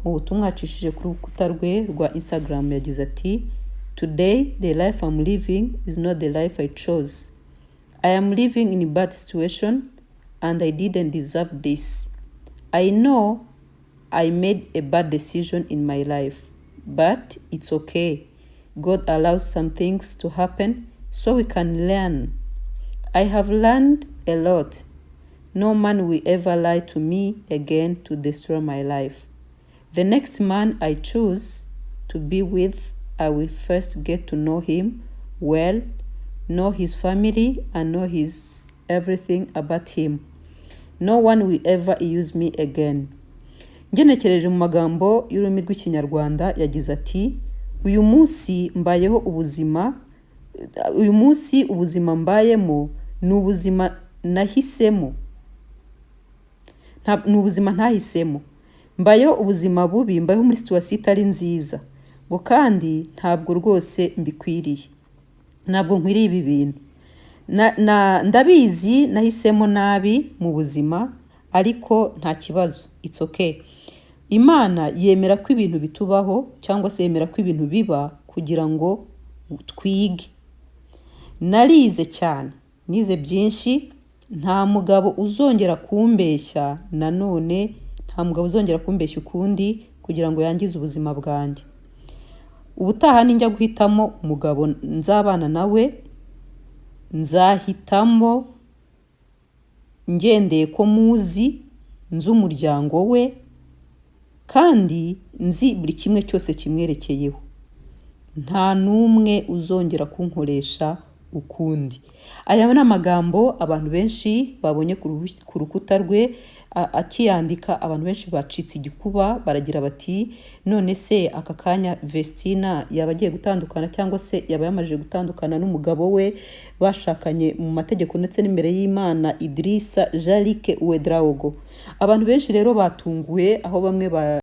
mu butumwa yacishije ku rukuta rwe rwa Instagram yagize ati "Today the life I'm living is not the life I chose. I am living in a bad situation and I didn't deserve this. I know I made a bad decision in my life, but it's okay. God allows some things to happen so we can learn. I have learned a lot. No man will ever lie to me again to destroy my life. The next man I choose to be with, I will first get to know him well, know his family, and know his everything about him. No one will ever use me again." Ngenekereje mu magambo y'ururimi rw'ikinyarwanda yagize ati uyu munsi ubuzima mbayemo ni ubuzima nahisemo. Ni ubuzima ntahisemo. Mbayeho ubuzima bubi, mbayeho muri situation itari nziza. Ngo kandi ntabwo rwose mbikwiriye. Ntabwo nkwiriye ibi bintu. Ndabizi nahisemo nabi mu buzima ariko nta kibazo. It's okay. Imana yemera ko ibintu bitubaho cyangwa se yemera ko ibintu biba kugira ngo twige. Narize cyane, nize byinshi, nta mugabo uzongera kumbeshya nanone, nta mugabo uzongera kumbeshya ukundi kugira ngo yangize ubuzima bwanjye. Ubutaha ninjya guhitamo umugabo nzabana nawe, nzahitamo ngendeye ko muzi, nzi umuryango we, kandi nzi buri kimwe cyose kimwerekeyeho. Nta numwe uzongera kunkoresha ukundi. Aya ni amagambo abantu benshi babonye ku rukuta rwe akiyandika. Abantu benshi bacitse igikuba baragira bati none se aka kanya Vestine yaba agiye gutandukana cyangwa se yaba yamaje gutandukana n'umugabo we bashakanye mu mategeko ndetse n'imbere y'Imana Idrissa Jarike Ouedraogo. Abantu benshi rero batunguwe aho bamwe